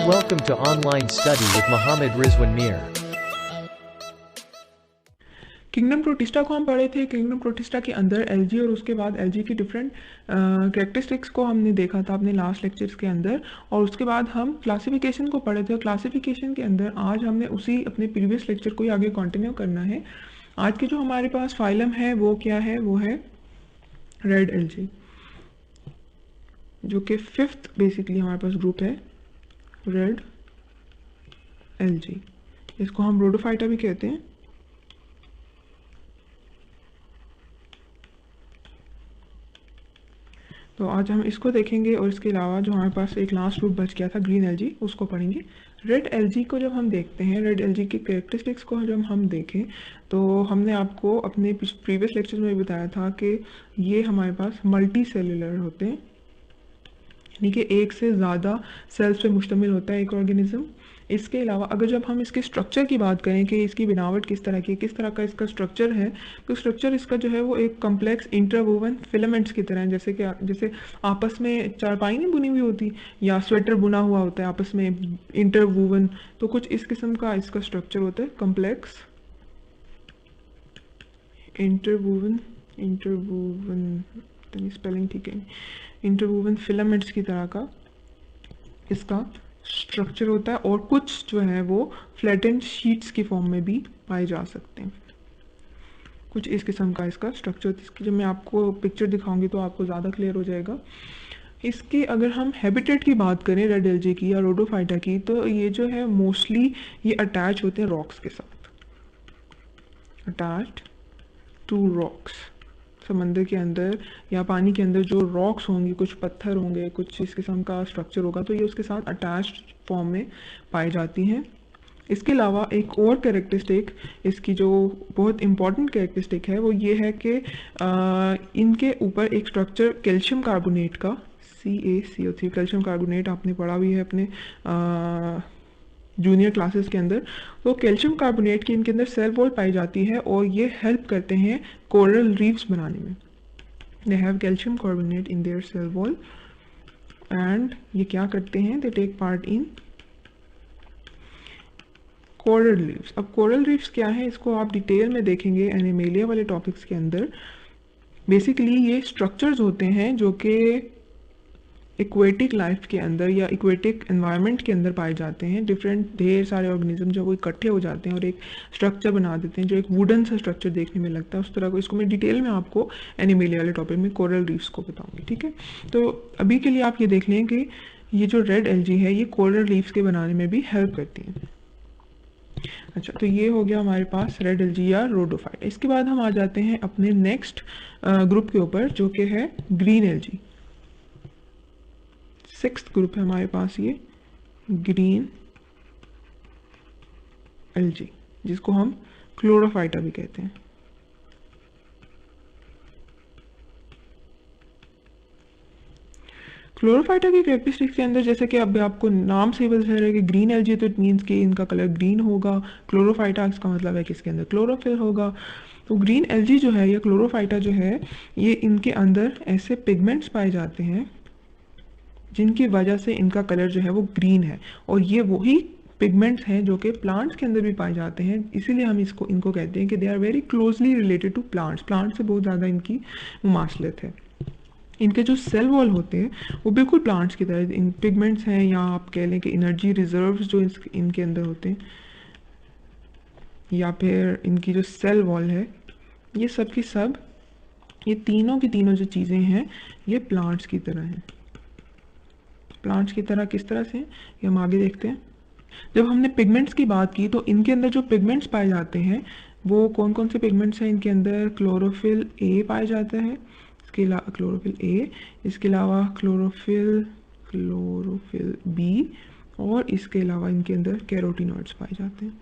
Welcome to Online Study with Mohammed Rizwan Mir. Kingdom protista को हम पढ़े थे। किंगडम प्रोटिस्टा के अंदर एलजी और उसके बाद एलजी की डिफरेंट कैरेक्टरिस्टिक्स को हमने देखा था अपने लास्ट लेक्चर्स के अंदर, और उसके बाद हम क्लासिफिकेशन को पढ़े थे। और क्लासिफिकेशन के अंदर आज हमने उसी अपने प्रीवियस लेक्चर को ही आगे कंटिन्यू करना है। आज के जो हमारे पास फाइलम है वो क्या है, वो है रेड एलजी, जो कि फिफ्थ बेसिकली हमारे पास ग्रुप है, रेड एलजी। इसको हम रोडोफाइटा भी कहते हैं। तो आज हम इसको देखेंगे, और इसके अलावा जो हमारे पास एक लास्ट ग्रुप बच गया था ग्रीन एलजी, उसको पढ़ेंगे। रेड एलजी को जब हम देखते हैं, रेड एलजी की कैरेक्टरिस्टिक्स को जब हम देखें, तो हमने आपको अपने प्रीवियस लेक्चर में बताया था कि ये हमारे पास मल्टी सेलुलर होते हैं, यानी कि एक से ज़्यादा सेल्स पे मुश्तमिल होता है एक ऑर्गेनिज्म। इसके अलावा अगर जब हम इसके स्ट्रक्चर की बात करें कि इसकी बनावट किस तरह की, किस तरह का इसका स्ट्रक्चर है, तो स्ट्रक्चर इसका जो है वो एक कम्प्लेक्स इंटरवोवन फिलामेंट्स की तरह है। जैसे आपस में चारपाई नहीं बुनी हुई होती, या स्वेटर बुना हुआ होता है आपस में इंटरवोवन, तो कुछ इस किस्म का इसका स्ट्रक्चर होता है, कम्प्लेक्स इंटरवोवन स्पेलिंग ठीक है, इंटरवोवन फिलामेंट्स की तरह का इसका स्ट्रक्चर होता है। और कुछ जो है वो फ्लैटेंड शीट्स की फॉर्म में भी पाए जा सकते हैं। कुछ इस किस्म का इसका स्ट्रक्चर, इसकी जब मैं आपको पिक्चर दिखाऊंगी तो आपको ज़्यादा क्लियर हो जाएगा। इसके अगर हम हैबिटेट की बात करें रेड एलजी की या रोडोफाइटा की, तो ये जो है मोस्टली ये अटैच होते हैं रॉक्स के साथ, अटैच्ड टू रॉक्स। समंदर के अंदर या पानी के अंदर जो रॉक्स होंगे, कुछ पत्थर होंगे, कुछ इस किस्म का स्ट्रक्चर होगा, तो ये उसके साथ अटैच्ड फॉर्म में पाई जाती हैं। इसके अलावा एक और कैरेक्टरिस्टिक इसकी जो बहुत इंपॉर्टेंट कैरेक्टरिस्टिक है वो ये है कि इनके ऊपर एक स्ट्रक्चर कैल्शियम कार्बोनेट का, CaCO3 कैल्शियम कार्बोनेट आपने पढ़ा भी है अपने जूनियर क्लासेस के अंदर। तो कैल्शियम कार्बोनेट की इनके अंदर सेल वॉल पाई जाती है, और ये हेल्प करते हैं कोरल रीफ्स बनाने में। They have calcium carbonate in their cell wall, and ये क्या करते हैं, they take part in coral reefs. अब कोरल रीफ्स क्या है, इसको आप डिटेल में देखेंगे एनिमेलिया वाले टॉपिक्स के अंदर। बेसिकली ये स्ट्रक्चर्स होते हैं जो कि इक्वेटिक लाइफ के अंदर या इक्वेटिक एनवायरनमेंट के अंदर पाए जाते हैं। डिफरेंट ढेर सारे ऑर्गेनिज्म जब वो इकट्ठे हो जाते हैं और एक स्ट्रक्चर बना देते हैं जो एक वुडन सा स्ट्रक्चर देखने में लगता है, उस तरह को, इसको मैं डिटेल में आपको एनिमेलिया वाले टॉपिक में कोरल रीफ्स को बताऊंगी, ठीक है। तो अभी के लिए आप ये देख लें कि ये जो रेड एलजी है ये कोरल रीफ्स के बनाने में भी हेल्प करती है। अच्छा, तो ये हो गया हमारे पास रेड एलजी या रोडोफाइटा। इसके बाद हम आ जाते हैं अपने नेक्स्ट ग्रुप के ऊपर, जो कि है ग्रीन एलजी। सिक्स्थ ग्रुप है हमारे पास ये ग्रीन एलजी, जिसको हम क्लोरोफाइटा भी कहते हैं। क्लोरोफाइटा की कैरेक्टरिस्टिक्स के अंदर, जैसे कि अब आपको नाम से ही पता चल रहा है कि ग्रीन एलजी, तो इट मीन्स कि इनका कलर ग्रीन होगा। क्लोरोफाइटा इसका मतलब है कि इसके अंदर क्लोरोफिल होगा। तो ग्रीन एलजी जो है या क्लोरोफाइटा जो है, ये इनके अंदर ऐसे पिगमेंट्स पाए जाते हैं जिनकी वजह से इनका कलर जो है वो ग्रीन है, और ये वही पिगमेंट्स हैं जो कि प्लांट्स के अंदर भी पाए जाते हैं। इसीलिए हम इनको कहते हैं कि they are very closely related to plants. Plants से बहुत ज़्यादा इनकी मुमासलत है। इनके जो सेल वॉल होते हैं वो बिल्कुल प्लांट्स की तरह इन पिगमेंट्स हैं, या आप कह लें कि एनर्जी रिजर्व्स जो इनके अंदर होते हैं, या फिर इनकी जो सेल वॉल है, ये सब की सब, ये तीनों की तीनों जो चीज़ें हैं ये प्लांट्स की तरह हैं। प्लांट्स की तरह किस तरह से, ये हम आगे देखते हैं। जब हमने पिगमेंट्स की बात की, तो इनके अंदर जो पिगमेंट्स पाए जाते हैं वो कौन कौन से पिगमेंट्स हैं, इनके अंदर क्लोरोफिल ए पाया जाता है, इसके अलावा क्लोरोफिल ए, इसके अलावा क्लोरोफिल बी, और इसके अलावा इनके अंदर कैरोटीनॉइड्स पाए जाते हैं,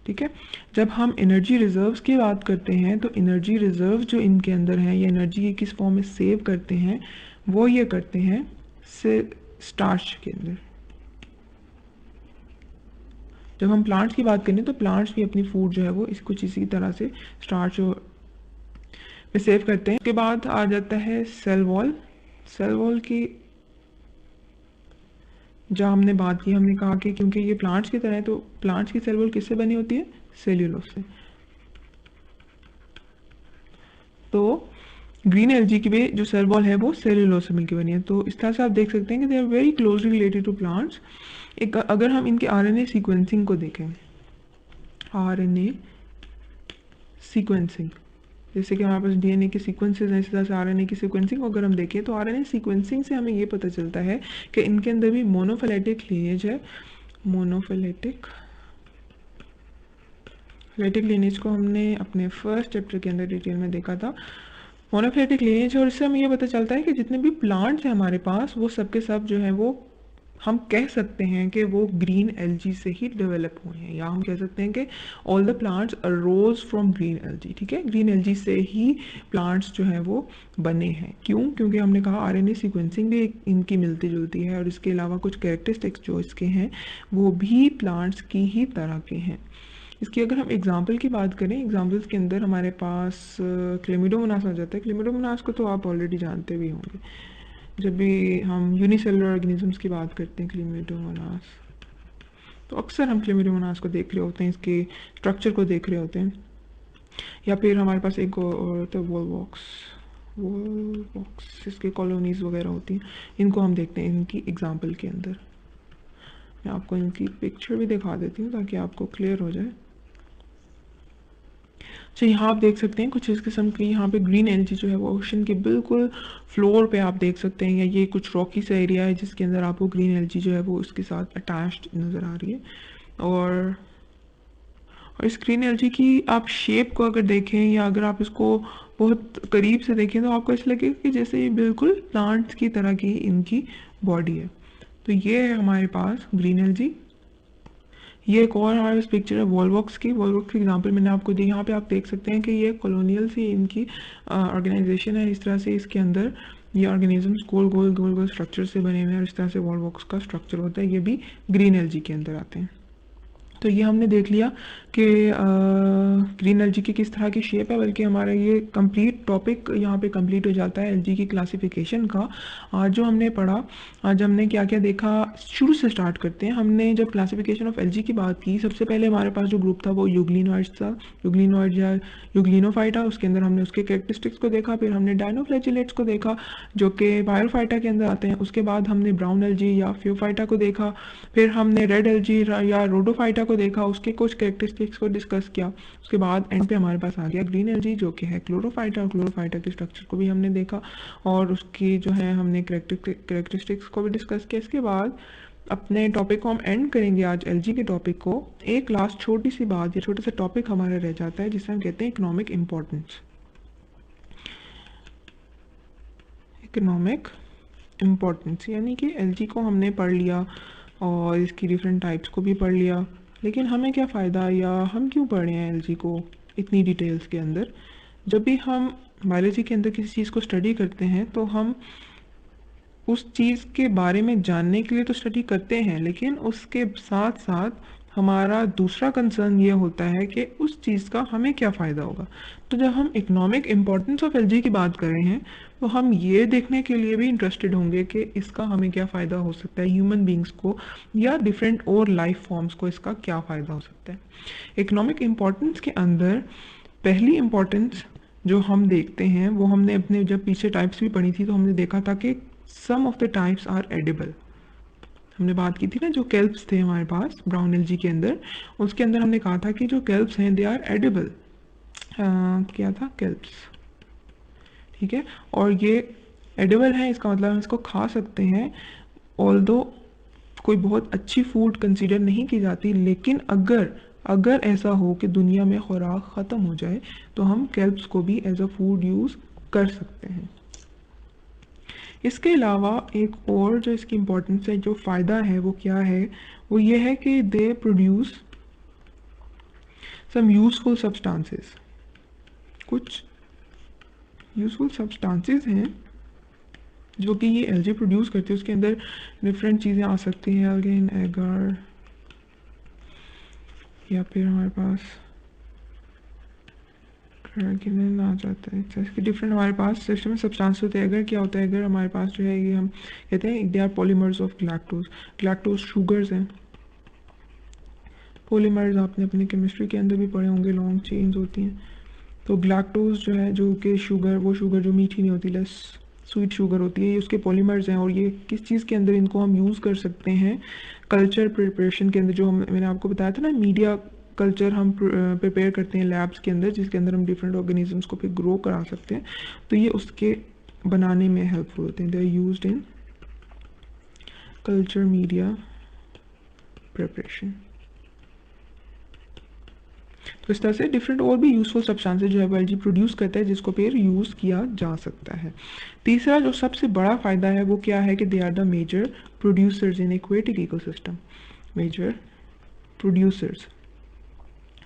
ठीक है। जब हम एनर्जी रिजर्व्स की बात करते हैं, तो एनर्जी रिजर्व जो इनके अंदर हैं, या एनर्जी किस फॉर्म में सेव करते हैं, वो ये करते हैं स्टार्च के अंदर। जब हम प्लांट्स की बात करें तो प्लांट्स भी अपनी फूड जो है वो कुछ इसी तरह से स्टार्च में सेव करते हैं। उसके बाद आ जाता है सेल वॉल। सेल वॉल की जहाँ हमने बात की, हमने कहा कि क्योंकि ये प्लांट्स की तरह है तो प्लांट्स की सेल वॉल किससे बनी होती है? सेल्यूलोज से। तो ग्रीन एल्गी की भी जो सेल वॉल है वो सेल्यूलोज से मिलकर बनी है। तो इस तरह से आप देख सकते हैं कि they are very closely related to plants. एक अगर हम इनके आरएनए सीक्वेंसिंग को देखें, आरएनए सीक्वेंसिंग, जैसे कि हमारे पास डीएनए के सीक्वेंसेस हैं, इसी तरह से आरएनए की सीक्वेंसिंग को अगर हम देखें तो आरएनए सीक्वेंसिंग से हमें ये पता चलता है कि इनके अंदर भी मोनोफिलेटिक लीनेज है। मोनोफिलेटिक लीनेज को हमने अपने फर्स्ट चैप्टर के अंदर डिटेल में देखा था। मोनोफिलेटिक लीनेज है और इससे हमें ये पता चलता है कि जितने भी प्लांट्स हैं हमारे पास वो सब के सब जो हैं वो हम कह सकते हैं कि वो ग्रीन एल्गी से ही डेवलप हुए हैं, या हम कह सकते हैं कि all the plants arrows from green algae. ठीक है, ग्रीन एल्गी से ही प्लांट्स जो हैं वो बने हैं। क्यों? क्योंकि हमने कहा आरएनए सीक्वेंसिंग भी इनकी मिलती जुलती है और इसके अलावा कुछ कैरेक्टरिस्टिक्स जो इसके हैं वो भी प्लांट्स की ही तरह के हैं। इसकी अगर हम एग्जाम्पल की बात करें, एग्जाम्पल्स के अंदर हमारे पास क्लेमिडोमोनास आ जाता है। क्लेमिडोमोनास को तो आप ऑलरेडी जानते भी होंगे, जब भी हम यूनिसेलुलर ऑर्गेनिजम्स की बात करते हैं क्लेमिडोमोनास, तो अक्सर हम क्लेमिडोमोनास को देख रहे होते हैं, इसके स्ट्रक्चर को देख रहे होते हैं। या फिर हमारे पास एक और होता है वॉलवॉक्स, इसके कॉलोनीज वगैरह होती हैं, इनको हम देखते हैं इनकी एग्जाम्पल के अंदर। मैं आपको इनकी पिक्चर भी दिखा देती हूँ ताकि आपको क्लियर हो जाए। तो यहाँ आप देख सकते हैं कुछ इस किस्म की यहाँ पे ग्रीन एनर्जी जो है वो ओशन के बिल्कुल फ्लोर पे आप देख सकते हैं, या ये कुछ रॉकी सा एरिया है जिसके अंदर आपको ग्रीन एनर्जी जो है वो उसके साथ अटैच्ड नज़र आ रही है। और इस ग्रीन एनर्जी की आप शेप को अगर देखें या अगर आप इसको बहुत करीब से देखें तो आपको ऐसा लगेगा कि जैसे ये बिल्कुल प्लांट्स की तरह की इनकी बॉडी है। तो ये है हमारे पास ग्रीन एनर्जी। ये एक और हमारे पास पिक्चर है वॉलवॉक्स की एग्जांपल मैंने आपको दी। यहाँ पे आप देख सकते हैं कि ये कॉलोनियल सी इनकी ऑर्गेनाइजेशन है। इस तरह से इसके अंदर ये ऑर्गेनिजम्स गोल गोल गोल गोल स्ट्रक्चर से बने हुए हैं और इस तरह से वॉलवॉक्स का स्ट्रक्चर होता है। ये भी ग्रीन एल्गी के अंदर आते हैं। तो ये हमने देख लिया कि ग्रीन एल्गी की किस तरह की शेप है, बल्कि हमारा ये कंप्लीट टॉपिक यहाँ पे कंप्लीट हो जाता है एल्गी की क्लासिफिकेशन का। आज जो हमने पढ़ा, आज हमने क्या क्या देखा, शुरू से स्टार्ट करते हैं। हमने जब क्लासिफिकेशन ऑफ एल्गी की बात की, सबसे पहले हमारे पास जो ग्रुप था वो यूग्लिनोइड्स था, यूग्लिनोइड या यूग्लिनोफाइटा। उसके अंदर हमने उसके कैरेक्टरिस्टिक्स को देखा। फिर हमने डायनोफ्लैजिलेट्स को देखा जो कि बायोफाइटा के अंदर आते हैं। उसके बाद हमने ब्राउन एल्गी या फ्योफाइटा को देखा। फिर हमने रेड एल्गी या रोडोफाइटा को देखा, उसके कुछ कैरेक्टरिस्टिक्स को डिस्कस किया। उसके बाद एंड पे हमारे पास आ गया ग्रीन एल्गी जो कि है क्लोरोफाइटा, और क्लोरोफाइटा के स्ट्रक्चर को भी हमने देखा और उसकी जो है हमने कैरेक्टरिस्टिक्स को भी डिस्कस किया। इसके बाद अपने टॉपिक को हम एंड करेंगे आज एल्गी के टॉपिक को। एक लास्ट छोटी सी बात या छोटा सा टॉपिक हमारा रह जाता है जिसे हम कहते हैं इकोनॉमिक इम्पोर्टेंस। इकोनॉमिक इम्पोर्टेंस यानी कि एल्गी को हमने पढ़ लिया और इसकी डिफरेंट टाइप्स को भी पढ़ लिया, लेकिन हमें क्या फ़ायदा या हम क्यों पढ़ रहे हैं एल्गी को इतनी डिटेल्स के अंदर। जब भी हम बायोलॉजी के अंदर किसी चीज़ को स्टडी करते हैं तो हम उस चीज़ के बारे में जानने के लिए तो स्टडी करते हैं, लेकिन उसके साथ साथ हमारा दूसरा कंसर्न ये होता है कि उस चीज़ का हमें क्या फ़ायदा होगा। तो जब हम इकोनॉमिक इम्पोर्टेंस ऑफ एल्गी की बात कर रहे हैं तो हम ये देखने के लिए भी इंटरेस्टेड होंगे कि इसका हमें क्या फ़ायदा हो सकता है, ह्यूमन बींग्स को या डिफरेंट और लाइफ फॉर्म्स को इसका क्या फ़ायदा हो सकता है। इकोनॉमिक इम्पोर्टेंस के अंदर पहली इम्पोर्टेंस जो हम देखते हैं वो हमने अपने जब पीछे टाइप्स भी पढ़ी थी तो हमने देखा था कि some of the types are edible. हमने बात की थी ना, जो केल्प्स थे हमारे पास ब्राउन एल्गी के अंदर, उसके अंदर हमने कहा था कि जो केल्प्स हैं दे आर एडिबल। क्या था? केल्प्स। ठीक है, और ये एडिबल है, इसका मतलब हम इसको खा सकते हैं। ऑल्दो कोई बहुत अच्छी फूड कंसीडर नहीं की जाती, लेकिन अगर ऐसा हो कि दुनिया में खुराक ख़त्म हो जाए तो हम केल्प्स को भी एज अ फूड यूज़ कर सकते हैं। इसके अलावा एक और जो इसकी इम्पोर्टेंस है, जो फ़ायदा है वो क्या है, वो ये है कि they produce some useful substances. कुछ यूज़फुल सब्सटेंसेस हैं जो कि ये एल्गी प्रोड्यूस करती है। उसके अंदर डिफरेंट चीज़ें आ सकती हैं, अगेन एगर, या फिर हमारे पास फ्रैगमेंट आ जाता है। जैसे कि डिफरेंट हमारे पास सिस्टम में सब्सटेंस होते हैं। अगर क्या होता है, अगर हमारे पास जो है ये हम कहते हैं they are polymers of galactose. Galactose sugars हैं। पॉलीमर्स आपने अपनी केमिस्ट्री के अंदर भी पढ़े होंगे, लॉन्ग चेन्स होती हैं। तो ग्लैक्टोज जो है, जो कि शुगर, वो शुगर जो मीठी नहीं होती, लेस स्वीट शुगर होती है, ये उसके पॉलीमर्स हैं। और ये किस चीज़ के अंदर इनको हम यूज़ कर सकते हैं, कल्चर प्रिपरेशन के अंदर। जो हम मैंने आपको बताया था ना, मीडिया कल्चर हम प्रिपेयर करते हैं लैब्स के अंदर, जिसके अंदर हम डिफरेंट ऑर्गेनिजम्स को फिर ग्रो करा सकते हैं। तो ये उसके बनाने में हेल्पफुल होते हैं। They are used in culture media preparation. तो इस तरह से डिफरेंट और भी यूजफुल सब्सटेंसेस जो है वो एलजी प्रोड्यूस करता है, जिसको फिर यूज़ किया जा सकता है। तीसरा जो सबसे बड़ा फ़ायदा है वो क्या है कि they are the major producers in aquatic ecosystem. Major producers.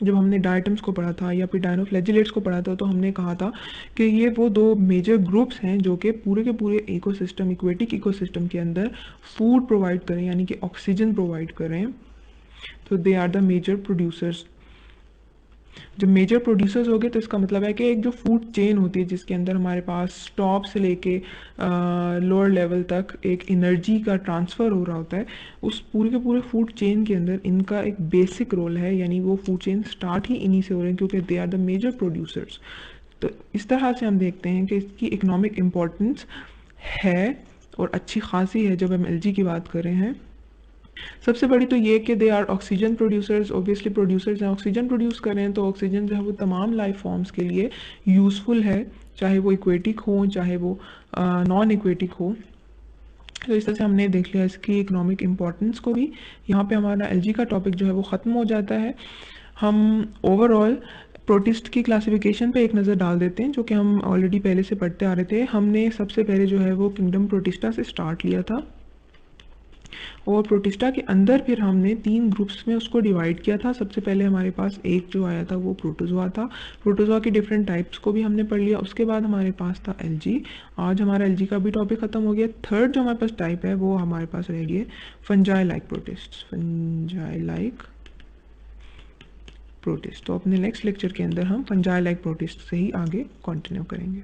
जब हमने डायटम्स को पढ़ा था या फिर डायनोफ्लैजिलेट्स को पढ़ा था, तो हमने कहा था कि ये वो दो मेजर ग्रुप्स हैं जो कि पूरे के पूरे इकोसिस्टम, इक्वेटिक इकोसिस्टम के अंदर फूड प्रोवाइड करें, यानी कि ऑक्सीजन प्रोवाइड करें। तो they are the major producers. जब मेजर प्रोड्यूसर्स हो गए तो इसका मतलब है कि एक जो फूड चेन होती है, जिसके अंदर हमारे पास टॉप से लेके लोअर लेवल तक एक एनर्जी का ट्रांसफ़र हो रहा होता है, उस पूरे के पूरे फूड चेन के अंदर इनका एक बेसिक रोल है। यानी वो फूड चेन स्टार्ट ही इन्हीं से हो रहे हैं, क्योंकि they are the major producers. तो इस तरह से हम देखते हैं कि इसकी इकोनॉमिक इम्पोर्टेंस है और अच्छी खासी है जब हम एलजी की बात कर रहे हैं। सबसे बड़ी तो ये कि they are oxygen producers. Obviously producers हैं, ऑक्सीजन प्रोड्यूस कर रहे हैं, तो ऑक्सीजन जो है वो तमाम लाइफ फॉर्म्स के लिए यूज़फुल है, चाहे वो इक्वेटिक हो चाहे वो नॉन इक्वेटिक हो। तो इस तरह से हमने देख लिया इसकी इकोनॉमिक इम्पोर्टेंस को भी। यहाँ पे हमारा एलजी का टॉपिक जो है वो ख़त्म हो जाता है। हम ओवरऑल प्रोटिस्ट की क्लासिफिकेशन पे एक नज़र डाल देते हैं, जो कि हम ऑलरेडी पहले से पढ़ते आ रहे थे। हमने सबसे पहले जो है वो किंगडम प्रोटिस्टा से स्टार्ट लिया था, और प्रोटिस्टा के अंदर फिर हमने 3 ग्रुप्स में उसको डिवाइड किया था। सबसे पहले हमारे पास एक जो आया था वो प्रोटोजोआ था। प्रोटोजोआ के डिफरेंट टाइप्स को भी हमने पढ़ लिया। उसके बाद हमारे पास था एलजी। आज हमारा एलजी का भी टॉपिक ख़त्म हो गया। थर्ड जो हमारे पास टाइप है वो हमारे पास रह गई है fungi like protist. Fungi like protist. तो अपने नेक्स्ट लेक्चर के अंदर हम फंजाई लाइक प्रोटिस्ट से ही आगे कंटिन्यू करेंगे।